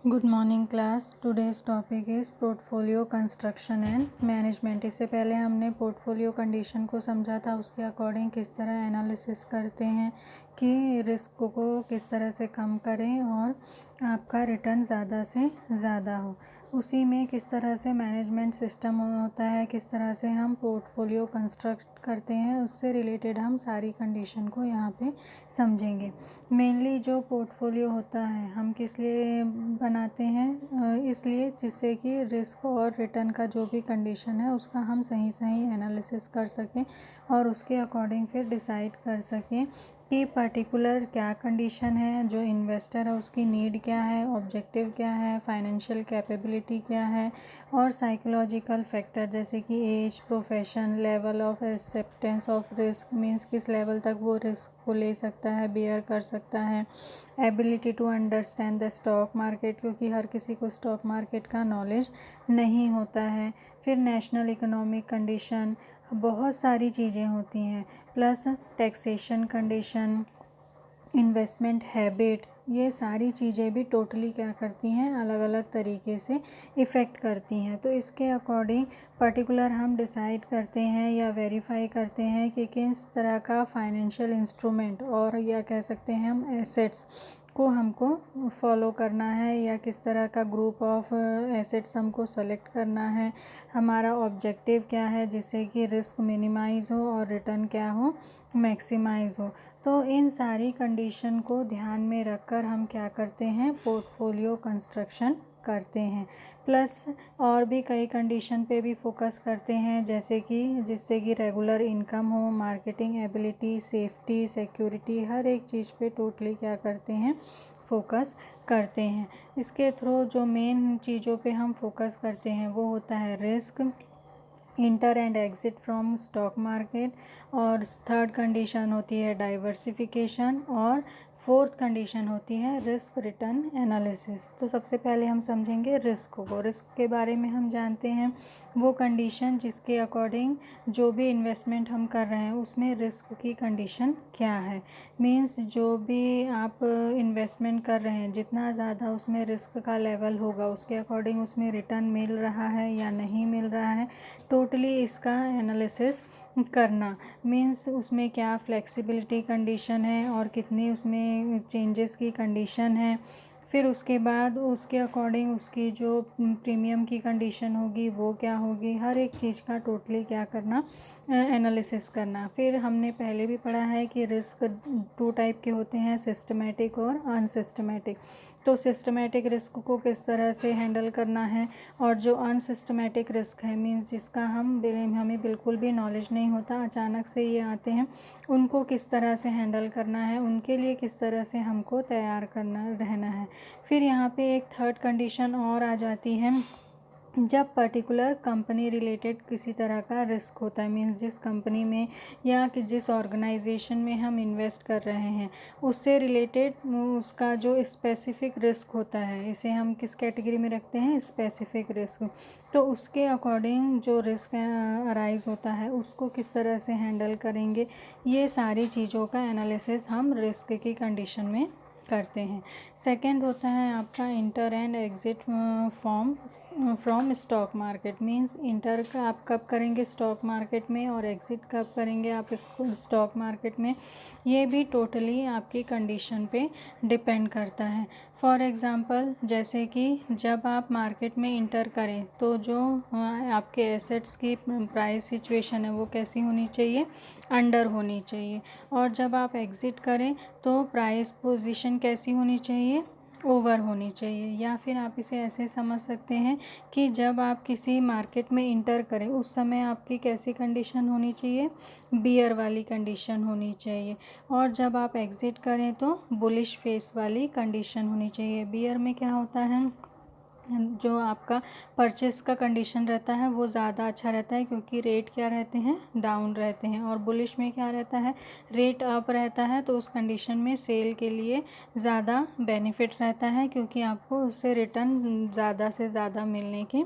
Good morning class. Today's topic is portfolio construction and management. इससे पहले हमने portfolio condition को समझा था, उसके अकॉर्डिंग किस तरह एनालिसिस करते हैं कि रिस्क को किस तरह से कम करें और आपका रिटर्न ज़्यादा से ज़्यादा हो। उसी में किस तरह से मैनेजमेंट सिस्टम होता है, किस तरह से हम पोर्टफोलियो कंस्ट्रक्ट करते हैं, उससे रिलेटेड हम सारी कंडीशन को यहाँ पे समझेंगे। मेनली जो पोर्टफोलियो होता है हम किस लिए बनाते हैं, इसलिए जिससे कि रिस्क और रिटर्न का जो भी कंडीशन है उसका हम सही सही एनालिसिस कर सकें और उसके अकॉर्डिंग फिर डिसाइड कर सकें कि पर्टिकुलर क्या कंडीशन है, जो इन्वेस्टर है उसकी नीड क्या है, ऑब्जेक्टिव क्या है, फाइनेंशियल कैपेबिलिटी क्या है और साइकोलॉजिकल फैक्टर जैसे कि age, profession, level of acceptance of risk means किस लेवल तक वो रिस्क को ले सकता है, बियर कर सकता है, ability to understand the stock market क्योंकि हर किसी को स्टॉक मार्केट का नॉलेज नहीं होता है, फिर नेशनल इकोनॉमिक कंडीशन, बहुत सारी चीज़ें होती हैं, plus taxation condition, investment habit, ये सारी चीज़ें भी टोटली क्या करती हैं, अलग अलग तरीके से इफ़ेक्ट करती हैं। तो इसके अकॉर्डिंग पर्टिकुलर हम डिसाइड करते हैं या वेरीफाई करते हैं कि किस तरह का फाइनेंशियल इंस्ट्रूमेंट और या कह सकते हैं हम एसेट्स को हमको फॉलो करना है या किस तरह का ग्रुप ऑफ एसेट्स हमको सेलेक्ट करना है, हमारा ऑब्जेक्टिव क्या है जिससे कि रिस्क मिनिमाइज़ हो और रिटर्न क्या हो, मैक्सिमाइज़ हो। तो इन सारी कंडीशन को ध्यान में रखकर हम क्या करते हैं, पोर्टफोलियो कंस्ट्रक्शन करते हैं। प्लस और भी कई कंडीशन पे भी फोकस करते हैं जैसे कि जिससे कि रेगुलर इनकम हो, मार्केटिंग एबिलिटी, सेफ्टी, सिक्योरिटी, हर एक चीज़ पे टोटली क्या करते हैं, फोकस करते हैं। इसके थ्रू जो मेन चीज़ों पे हम फोकस करते हैं वो होता है risk, inter and exit from stock market और थर्ड कंडीशन होती है डाइवर्सिफिकेशन और फोर्थ कंडीशन होती है रिस्क रिटर्न एनालिसिस। तो सबसे पहले हम समझेंगे रिस्क को। रिस्क के बारे में हम जानते हैं वो कंडीशन जिसके अकॉर्डिंग जो भी इन्वेस्टमेंट हम कर रहे हैं उसमें रिस्क की कंडीशन क्या है, मींस जो भी आप इन्वेस्टमेंट कर रहे हैं जितना ज़्यादा उसमें रिस्क का लेवल होगा उसके अकॉर्डिंग उसमें रिटर्न मिल रहा है या नहीं मिल रहा है, टोटली इसका एनालिसिस करना। मींस उसमें क्या फ्लेक्सिबिलिटी कंडीशन है और कितनी उसमें चेंजेस की कंडीशन है, फिर उसके बाद उसके अकॉर्डिंग उसकी जो प्रीमियम की कंडीशन होगी वो क्या होगी, हर एक चीज़ का टोटली क्या करना, एनालिसिस करना। फिर हमने पहले भी पढ़ा है कि रिस्क टू टाइप के होते हैं, सिस्टमेटिक और अनसिस्टमेटिक। तो सिस्टमेटिक रिस्क को किस तरह से हैंडल करना है और जो अनसिस्टमेटिक रिस्क है मींस जिसका हमें बिल्कुल भी नॉलेज नहीं होता, अचानक से ये आते हैं, उनको किस तरह से हैंडल करना है, उनके लिए किस तरह से हमको तैयार करना रहना है। फिर यहाँ पे एक थर्ड कंडीशन और आ जाती है जब पर्टिकुलर कंपनी रिलेटेड किसी तरह का रिस्क होता है, मींस जिस कंपनी में या कि जिस ऑर्गेनाइजेशन में हम इन्वेस्ट कर रहे हैं उससे रिलेटेड उसका जो स्पेसिफिक रिस्क होता है, इसे हम किस कैटेगरी में रखते हैं, स्पेसिफिक रिस्क। तो उसके अकॉर्डिंग जो रिस्क अराइज होता है उसको किस तरह से हैंडल करेंगे, ये सारी चीज़ों का एनालिसिस हम रिस्क की कंडीशन में करते हैं। सेकंड होता है आपका inter and exit from stock market, means inter का आप कब करेंगे स्टॉक मार्केट में और एग्ज़िट कब करेंगे आप इसको स्टॉक मार्केट में, ये भी टोटली आपकी कंडीशन पे डिपेंड करता है। फॉर एग्ज़ाम्पल जैसे कि जब आप मार्केट में इंटर करें तो जो आपके एसेट्स की प्राइस सिचुएशन है वो कैसी होनी चाहिए, अंडर होनी चाहिए, और जब आप एग्ज़िट करें तो प्राइस पोजीशन कैसी होनी चाहिए, ओवर होनी चाहिए। या फिर आप इसे ऐसे समझ सकते हैं कि जब आप किसी मार्केट में इंटर करें उस समय आपकी कैसी कंडीशन होनी चाहिए, बियर वाली कंडीशन होनी चाहिए, और जब आप एग्ज़िट करें तो बुलिश फेस वाली कंडीशन होनी चाहिए। बियर में क्या होता है, जो आपका परचेस का कंडीशन रहता है वो ज़्यादा अच्छा रहता है क्योंकि रेट क्या रहते हैं, डाउन रहते हैं, और बुलिश में क्या रहता है, रेट अप रहता है। तो उस कंडीशन में सेल के लिए ज़्यादा बेनिफिट रहता है क्योंकि आपको उससे रिटर्न ज़्यादा से ज़्यादा मिलने के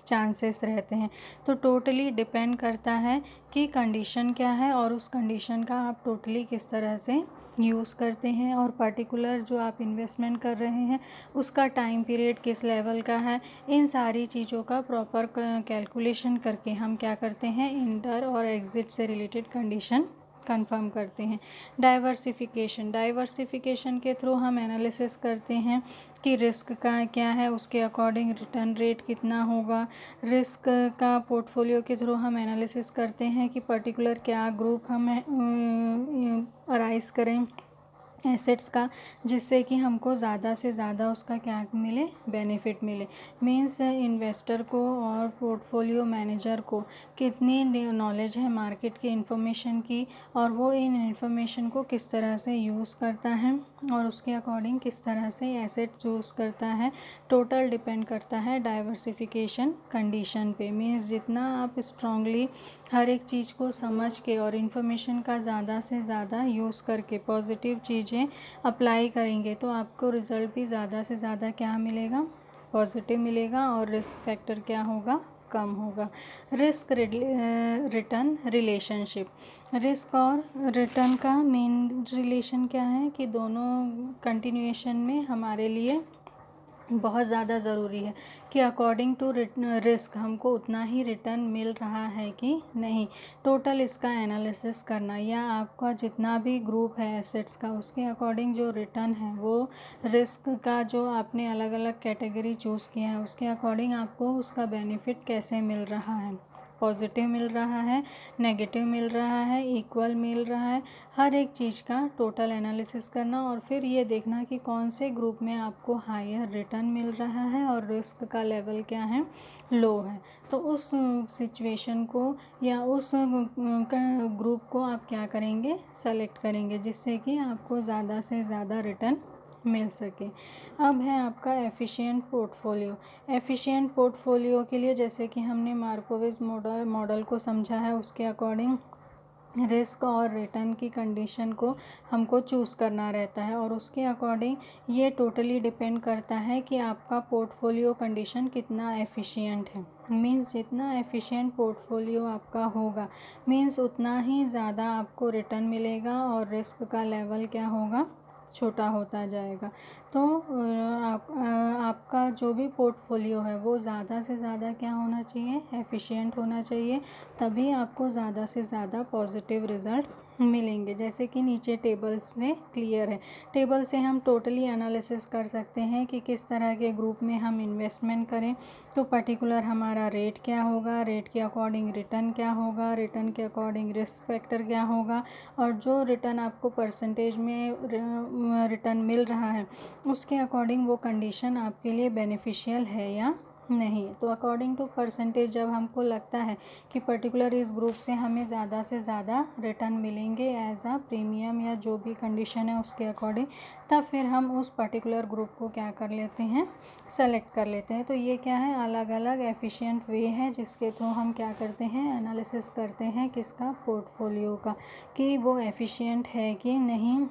चांसेस रहते हैं। तो टोटली डिपेंड करता है कि कंडीशन क्या है और उस कंडीशन का आप टोटली किस तरह से यूज़ करते हैं और पर्टिकुलर जो आप इन्वेस्टमेंट कर रहे हैं उसका टाइम पीरियड किस लेवल का है, इन सारी चीज़ों का प्रॉपर कैलकुलेशन करके हम क्या करते हैं, इंटर और एग्ज़िट से रिलेटेड कंडीशन कंफर्म करते हैं। डाइवर्सिफिकेशन के थ्रू हम एनालिसिस करते हैं कि रिस्क का क्या है, उसके अकॉर्डिंग रिटर्न रेट कितना होगा। रिस्क का पोर्टफोलियो के थ्रू हम एनालिसिस करते हैं कि पर्टिकुलर क्या ग्रुप हम अराइज करें एसेट्स का, जिससे कि हमको ज़्यादा से ज़्यादा उसका क्या मिले, बेनिफिट मिले। मीन्स इन्वेस्टर को और पोर्टफोलियो मैनेजर को कितनी नॉलेज है मार्केट की इन्फॉर्मेशन की, और वो इन इन्फॉर्मेशन को किस तरह से यूज़ करता है और उसके अकॉर्डिंग किस तरह से एसेट चूज़ करता है, टोटल डिपेंड करता है डाइवर्सिफिकेशन कंडीशन पे। मीन्स जितना आप स्ट्रांगली हर एक चीज़ को समझ के और इन्फॉर्मेशन का ज़्यादा से ज़्यादा यूज़ करके पॉजिटिव चीज़ें अप्लाई करेंगे तो आपको रिज़ल्ट भी ज़्यादा से ज़्यादा क्या मिलेगा, पॉजिटिव मिलेगा, और रिस्क फैक्टर क्या होगा, कम होगा। रिस्क रिटर्न रिलेशनशिप, रिस्क और रिटर्न का मेन रिलेशन क्या है कि दोनों कंटिन्यूएशन में हमारे लिए बहुत ज़्यादा ज़रूरी है कि अकॉर्डिंग टू रिस्क हमको उतना ही रिटर्न मिल रहा है कि नहीं, टोटल इसका एनालिसिस करना, या आपका जितना भी ग्रुप है एसेट्स का उसके अकॉर्डिंग जो रिटर्न है वो रिस्क का जो आपने अलग अलग कैटेगरी चूज़ किया है उसके अकॉर्डिंग आपको उसका बेनिफिट कैसे मिल रहा है, पॉजिटिव मिल रहा है, नेगेटिव मिल रहा है, इक्वल मिल रहा है, हर एक चीज़ का टोटल एनालिसिस करना और फिर ये देखना कि कौन से ग्रुप में आपको हायर रिटर्न मिल रहा है और रिस्क का लेवल क्या है, लो है। तो उस सिचुएशन को या उस ग्रुप को आप क्या करेंगे, सेलेक्ट करेंगे, जिससे कि आपको ज़्यादा से ज़्यादा रिटर्न मिल सके। अब है आपका एफिशिएंट पोर्टफोलियो। एफिशिएंट पोर्टफोलियो के लिए जैसे कि हमने मार्कोविज मॉडल को समझा है, उसके अकॉर्डिंग रिस्क और रिटर्न की कंडीशन को हमको चूज़ करना रहता है और उसके अकॉर्डिंग ये टोटली डिपेंड करता है कि आपका पोर्टफोलियो कंडीशन कितना एफिशिएंट है। मीन्स जितना एफिशिएंट पोर्टफोलियो आपका होगा मीन्स उतना ही ज़्यादा आपको रिटर्न मिलेगा और रिस्क का लेवल क्या होगा, छोटा होता जाएगा। तो आपका जो भी पोर्टफोलियो है वो ज़्यादा से ज़्यादा क्या होना चाहिए, एफिशिएंट होना चाहिए, तभी आपको ज़्यादा से ज़्यादा पॉजिटिव रिज़ल्ट मिलेंगे। जैसे कि नीचे टेबल्स में क्लियर है, टेबल से हम टोटली एनालिसिस कर सकते हैं कि किस तरह के ग्रुप में हम इन्वेस्टमेंट करें तो पर्टिकुलर हमारा रेट क्या होगा, रेट के अकॉर्डिंग रिटर्न क्या होगा, रिटर्न के अकॉर्डिंग रिस्क फैक्टर क्या होगा, और जो रिटर्न आपको परसेंटेज में रिटर्न मिल रहा है उसके अकॉर्डिंग वो कंडीशन आपके लिए बेनिफिशियल है या नहीं। तो अकॉर्डिंग टू परसेंटेज जब हमको लगता है कि पर्टिकुलर इस ग्रुप से हमें ज़्यादा से ज़्यादा रिटर्न मिलेंगे एज आ प्रीमियम या जो भी कंडीशन है उसके अकॉर्डिंग, तब फिर हम उस पर्टिकुलर ग्रुप को क्या कर लेते हैं, सेलेक्ट कर लेते हैं। तो ये क्या है, अलग अलग एफिशिएंट वे है जिसके थ्रू हम क्या करते हैं, एनालिसिस करते हैं किसका, पोर्टफोलियो का, कि वो एफिशिएंट है कि नहीं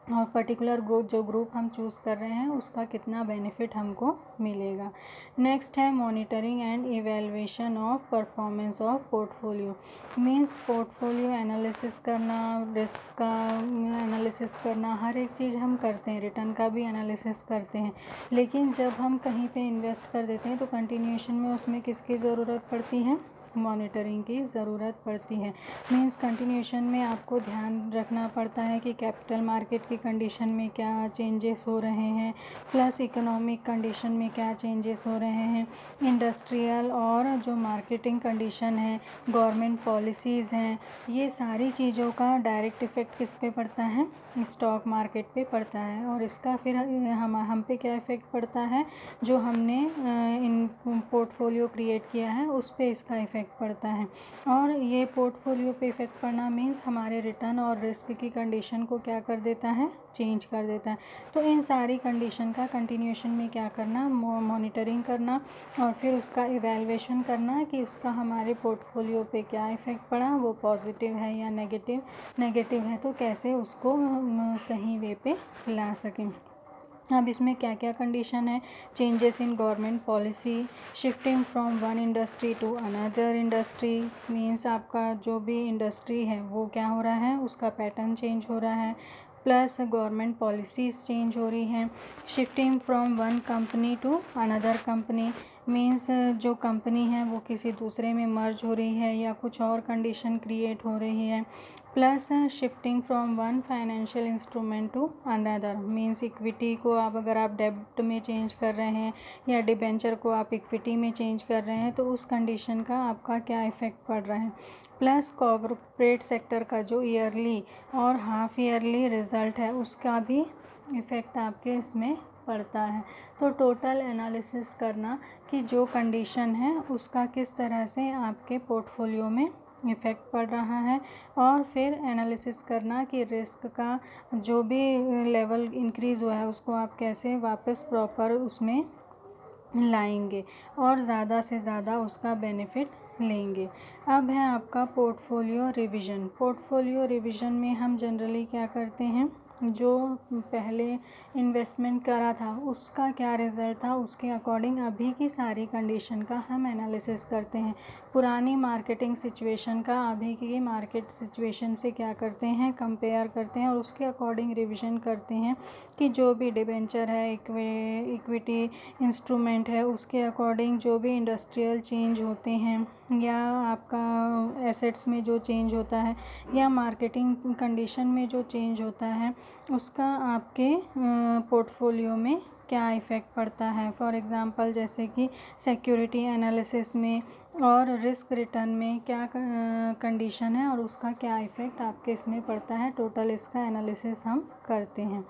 और पर्टिकुलर ग्रुप हम चूज़ कर रहे हैं उसका कितना बेनिफिट हमको मिलेगा। नेक्स्ट है monitoring and evaluation of performance of portfolio. Means portfolio analysis करना, रिस्क का एनालिसिस करना, हर एक चीज़ हम करते हैं, रिटर्न का भी एनालिसिस करते हैं, लेकिन जब हम कहीं पे इन्वेस्ट कर देते हैं तो कंटिन्यूएशन में उसमें किसकी ज़रूरत पड़ती है, मॉनिटरिंग की ज़रूरत पड़ती है। मींस कंटिन्यूएशन में आपको ध्यान रखना पड़ता है कि कैपिटल मार्केट की कंडीशन में क्या चेंजेस हो रहे हैं, प्लस इकोनॉमिक कंडीशन में क्या चेंजेस हो रहे हैं, इंडस्ट्रियल और जो मार्केटिंग कंडीशन है, गवर्नमेंट पॉलिसीज़ हैं, ये सारी चीज़ों का डायरेक्ट इफ़ेक्ट किस पे पड़ता है, स्टॉक मार्केट पे पड़ता है। और इसका फिर हम पे क्या इफ़ेक्ट पड़ता है, जो हमने इन पोर्टफोलियो क्रिएट किया है उस पे इसका इफ़ेक्ट पड़ता है। और ये पोर्टफोलियो पे इफ़ेक्ट पड़ना मीन्स हमारे रिटर्न और रिस्क की कंडीशन को क्या कर देता है, चेंज कर देता है। तो इन सारी कंडीशन का कंटिन्यूएशन में क्या करना, मॉनिटरिंग करना और फिर उसका इवैल्यूएशन करना कि उसका हमारे पोर्टफोलियो पे क्या इफ़ेक्ट पड़ा, वो पॉजिटिव है या नेगेटिव, नेगेटिव है तो कैसे उसको हम सही वे पे ला सकें। अब इसमें क्या क्या कंडीशन है, changes in government policy, shifting from one industry to another industry, means आपका जो भी इंडस्ट्री है वो क्या हो रहा है, उसका पैटर्न चेंज हो रहा है, प्लस गवर्नमेंट पॉलिसीज़ चेंज हो रही हैं, shifting from one company to another company, means जो कंपनी है वो किसी दूसरे में मर्ज हो रही है या कुछ और कंडीशन क्रिएट हो रही है, plus shifting from one financial instrument to another, means equity को अगर आप डेब्ट में चेंज कर रहे हैं या डिबेंचर को आप इक्विटी में चेंज कर रहे हैं तो उस कंडीशन का आपका क्या इफ़ेक्ट पड़ रहा है, प्लस कॉर्पोरेट सेक्टर का जो ईयरली और हाफ ईयरली रिज़ल्ट है उसका भी इफ़ेक्ट आपके इसमें पड़ता है। तो टोटल एनालिसिस करना कि जो कंडीशन है उसका किस तरह से आपके पोर्टफोलियो में इफ़ेक्ट पड़ रहा है, और फिर एनालिसिस करना कि रिस्क का जो भी लेवल इंक्रीज़ हुआ है उसको आप कैसे वापस प्रॉपर उसमें लाएंगे और ज़्यादा से ज़्यादा उसका बेनिफिट लेंगे। अब है आपका पोर्टफोलियो रिवीजन। पोर्टफोलियो रिवीजन में हम जनरली क्या करते हैं, जो पहले इन्वेस्टमेंट करा था उसका क्या रिज़ल्ट था उसके अकॉर्डिंग अभी की सारी कंडीशन का हम एनालिसिस करते हैं, पुरानी मार्केटिंग सिचुएशन का अभी की मार्केट सिचुएशन से क्या करते हैं, कंपेयर करते हैं और उसके अकॉर्डिंग रिवीजन करते हैं कि जो भी डिबेंचर है, इक्विटी इंस्ट्रूमेंट है, उसके अकॉर्डिंग जो भी इंडस्ट्रियल चेंज होते हैं या आपका एसेट्स में जो चेंज होता है या मार्केटिंग कंडीशन में जो चेंज होता है उसका आपके पोर्टफोलियो में क्या इफ़ेक्ट पड़ता है। फॉर एग्ज़ाम्पल जैसे कि सिक्योरिटी एनालिसिस में और रिस्क रिटर्न में क्या कंडीशन है और उसका क्या इफ़ेक्ट आपके इसमें पड़ता है, टोटल इसका एनालिसिस हम करते हैं।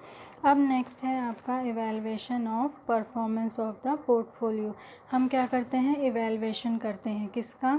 अब नेक्स्ट है आपका evaluation of performance of the portfolio. हम क्या करते हैं, इवैल्यूएशन करते हैं किसका,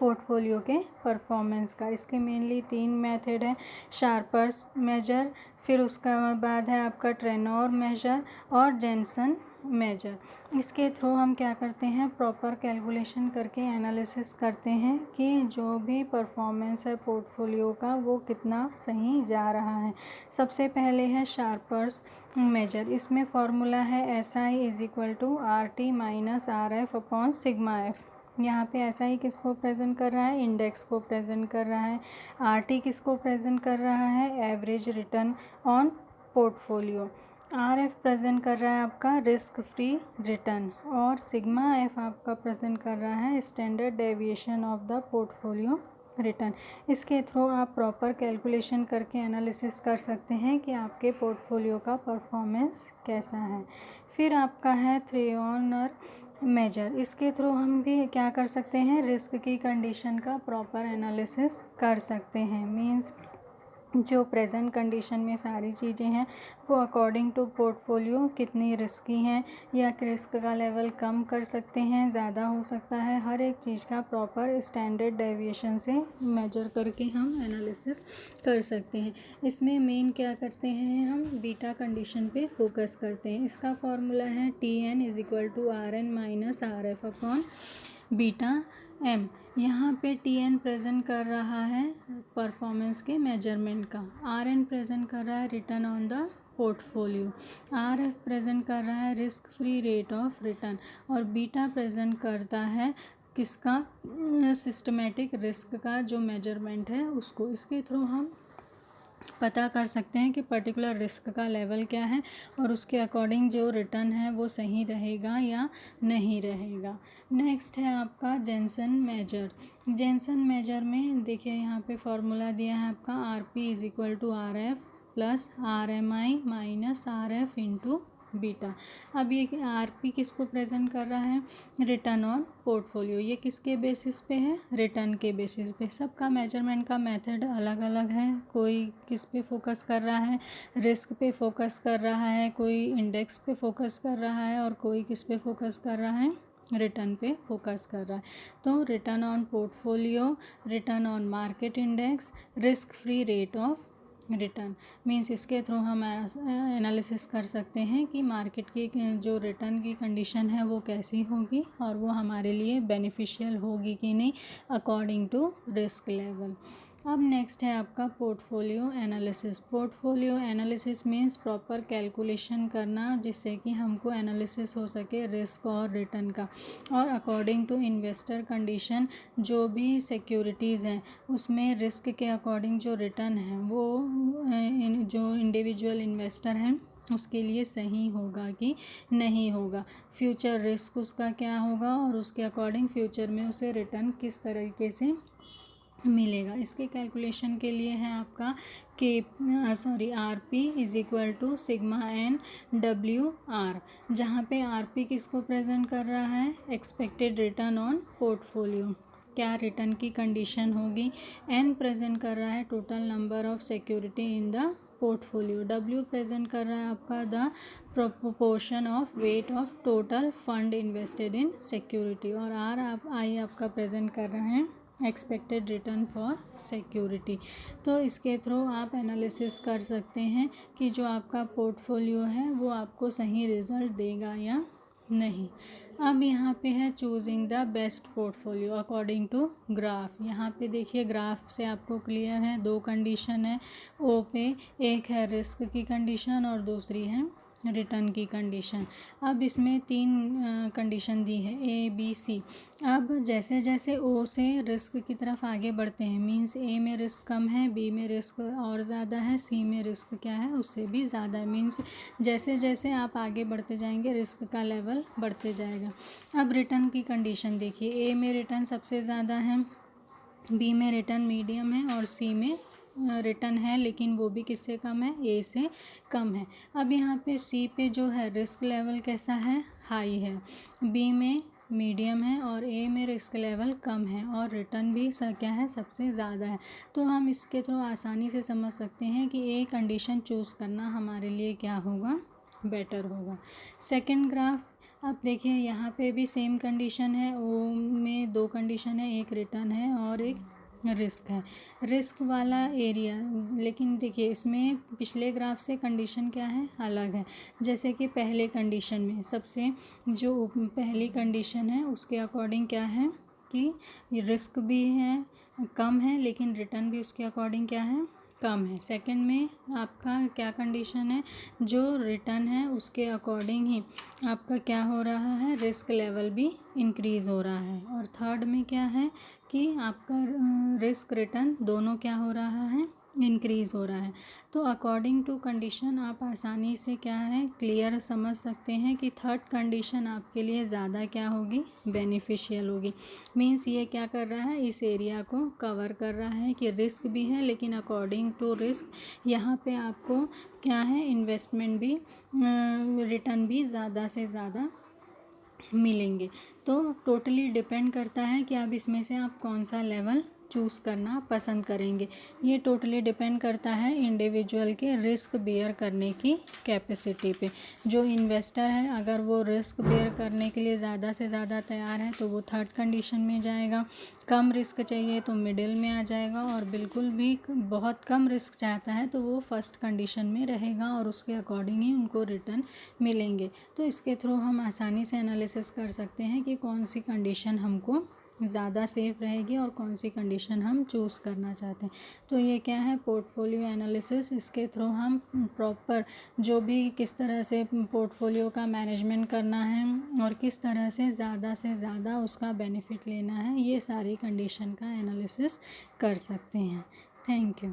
पोर्टफोलियो के परफॉर्मेंस का। इसके मेनली 3 मेथड है, शार्पर्स मेजर, फिर उसका बाद है आपका ट्रेनोर मेजर और जेनसन मेजर। इसके थ्रू हम क्या करते हैं, प्रॉपर कैलकुलेशन करके एनालिसिस करते हैं कि जो भी परफॉर्मेंस है पोर्टफोलियो का वो कितना सही जा रहा है। सबसे पहले है शार्पर्स मेजर। इसमें फॉर्मूला है SI is equal to RT minus RF upon sigma F. यहाँ पे SI किसको प्रेजेंट कर रहा है, इंडेक्स को प्रेजेंट कर रहा है, RT किसको प्रेजेंट कर रहा है, average return on portfolio, RF present कर रहा है आपका रिस्क फ्री रिटर्न और सिग्मा एफ आपका प्रेजेंट कर रहा है standard deviation of the portfolio return. इसके थ्रू आप प्रॉपर कैलकुलेशन करके एनालिसिस कर सकते हैं कि आपके पोर्टफोलियो का परफॉर्मेंस कैसा है। फिर आपका है थ्रेयोनर मेजर। इसके थ्रू हम भी क्या कर सकते हैं, रिस्क की कंडीशन का प्रॉपर एनालिसिस कर सकते हैं। मींस जो प्रेजेंट कंडीशन में सारी चीज़ें हैं वो अकॉर्डिंग टू पोर्टफोलियो कितनी रिस्की हैं या रिस्क का लेवल कम कर सकते हैं, ज़्यादा हो सकता है, हर एक चीज़ का प्रॉपर स्टैंडर्ड डेविएशन से मेजर करके हम एनालिसिस कर सकते हैं। इसमें मेन क्या करते हैं, हम बीटा कंडीशन पे फोकस करते हैं। इसका फॉर्मूला है TN is equal to RN minus RF upon beta M। यहाँ पे TN प्रेजेंट कर रहा है परफॉर्मेंस के मेजरमेंट का, RN प्रेजेंट कर रहा है return on the portfolio, RF present कर रहा है risk free rate of return और बीटा प्रेजेंट करता है किसका, सिस्टमेटिक रिस्क का जो मेजरमेंट है उसको। इसके थ्रू हम पता कर सकते हैं कि पर्टिकुलर रिस्क का लेवल क्या है और उसके अकॉर्डिंग जो रिटर्न है वो सही रहेगा या नहीं रहेगा। नेक्स्ट है आपका जेनसन मेजर। जेनसन मेजर में देखिए यहाँ पे फॉर्मूला दिया है आपका RP is equal to RF plus RMI minus RF into beta. अब ये RP किसको प्रेजेंट कर रहा है, रिटर्न ऑन पोर्टफोलियो। ये किसके बेसिस पे है, रिटर्न के बेसिस पे। सबका मेजरमेंट का मेथड अलग अलग है, कोई किस पे फोकस कर रहा है, रिस्क पे फोकस कर रहा है, कोई इंडेक्स पे फोकस कर रहा है और कोई किस पे फोकस कर रहा है, रिटर्न पे फोकस कर रहा है। तो return on portfolio, return on market index, risk free rate of return, means इसके थ्रू हम एनालिसिस कर सकते हैं कि मार्केट की जो रिटर्न की कंडीशन है वो कैसी होगी और वो हमारे लिए बेनिफिशियल होगी कि नहीं अकॉर्डिंग टू रिस्क लेवल। अब नेक्स्ट है आपका portfolio analysis. Portfolio analysis means proper calculation करना जिससे कि हमको एनालिसिस हो सके रिस्क और रिटर्न का, और अकॉर्डिंग टू इन्वेस्टर कंडीशन जो भी सिक्योरिटीज़ हैं उसमें रिस्क के अकॉर्डिंग जो रिटर्न है वो जो इंडिविजुअल इन्वेस्टर हैं उसके लिए सही होगा कि नहीं होगा, फ्यूचर रिस्क उसका क्या होगा और उसके अकॉर्डिंग फ्यूचर में उसे रिटर्न किस तरीके से मिलेगा। इसके कैलकुलेशन के लिए है आपका RP is equal to sigma N W R, जहाँ पे RP किसको प्रेजेंट कर रहा है, एक्सपेक्टेड रिटर्न ऑन पोर्टफोलियो, क्या रिटर्न की कंडीशन होगी। एन प्रेजेंट कर रहा है total number of security in the portfolio. W present कर रहा है आपका the proportion of weight of total fund invested in security, और आई आपका प्रेजेंट कर रहे हैं एक्सपेक्टेड रिटर्न फॉर सिक्योरिटी। तो इसके थ्रू आप एनालिसिस कर सकते हैं कि जो आपका पोर्टफोलियो है वो आपको सही रिजल्ट देगा या नहीं। अब यहाँ पे है choosing the best portfolio according to graph. यहाँ पे देखिए ग्राफ से आपको क्लियर है, दो कंडीशन है ओ पे, एक है रिस्क की कंडीशन और दूसरी है रिटर्न की कंडीशन। अब इसमें तीन कंडीशन दी है ABC। अब जैसे जैसे ओ से रिस्क की तरफ आगे बढ़ते हैं, मींस ए में रिस्क कम है, बी में रिस्क और ज़्यादा है, सी में रिस्क क्या है उससे भी ज़्यादा है, मींस जैसे जैसे आप आगे बढ़ते जाएंगे रिस्क का लेवल बढ़ते जाएगा। अब रिटर्न की कंडीशन देखिए, ए में रिटर्न सबसे ज़्यादा है, बी में रिटर्न मीडियम है और सी में रिटर्न है लेकिन वो भी किससे कम है, ए से कम है। अब यहाँ पे सी पे जो है रिस्क लेवल कैसा है, हाई है, बी में मीडियम है और ए में रिस्क लेवल कम है और रिटर्न भी क्या है, सबसे ज़्यादा है। तो हम इसके थ्रू आसानी से समझ सकते हैं कि ए कंडीशन चूज़ करना हमारे लिए क्या होगा, बेटर होगा। सेकंड ग्राफ अब देखिए यहाँ पे भी सेम कंडीशन है, ओ में दो कंडीशन है, एक रिटर्न है और एक रिस्क है, रिस्क वाला एरिया। लेकिन देखिए इसमें पिछले ग्राफ से कंडीशन क्या है, अलग है। जैसे कि पहले कंडीशन में सबसे जो पहली कंडीशन है उसके अकॉर्डिंग क्या है कि रिस्क भी है कम है लेकिन रिटर्न भी उसके अकॉर्डिंग क्या है, कम है। सेकंड में आपका क्या कंडीशन है, जो रिटर्न है उसके अकॉर्डिंग ही आपका क्या हो रहा है, रिस्क लेवल भी इंक्रीज़ हो रहा है। और थर्ड में क्या है कि आपका रिस्क रिटर्न दोनों क्या हो रहा है, इंक्रीज़ हो रहा है। तो अकॉर्डिंग टू कंडीशन आप आसानी से क्या है, क्लियर समझ सकते हैं कि थर्ड कंडीशन आपके लिए ज़्यादा क्या होगी, बेनिफिशियल होगी। मीन्स ये क्या कर रहा है, इस एरिया को कवर कर रहा है कि रिस्क भी है लेकिन अकॉर्डिंग टू रिस्क यहाँ पे आपको क्या है, इन्वेस्टमेंट भी रिटर्न भी ज़्यादा से ज़्यादा मिलेंगे। तो टोटली डिपेंड करता है कि अब इसमें से आप कौन सा लेवल चूज़ करना पसंद करेंगे। ये टोटली डिपेंड करता है इंडिविजुअल के रिस्क बेयर करने की कैपेसिटी पे। जो इन्वेस्टर है अगर वो रिस्क बेयर करने के लिए ज़्यादा से ज़्यादा तैयार है तो वो थर्ड कंडीशन में जाएगा, कम रिस्क चाहिए तो मिडिल में आ जाएगा, और बिल्कुल भी बहुत कम रिस्क चाहता है तो वो फर्स्ट कंडीशन में रहेगा और उसके अकॉर्डिंग ही उनको रिटर्न मिलेंगे। तो इसके थ्रू हम आसानी से एनालिसिस कर सकते हैं कि कौन सी कंडीशन हमको ज़्यादा सेफ रहेगी और कौन सी कंडीशन हम चूज़ करना चाहते हैं। तो ये क्या है, पोर्टफोलियो एनालिसिस। इसके थ्रू हम प्रॉपर जो भी किस तरह से पोर्टफोलियो का मैनेजमेंट करना है और किस तरह से ज़्यादा उसका बेनिफिट लेना है, ये सारी कंडीशन का एनालिसिस कर सकते हैं। Thank you.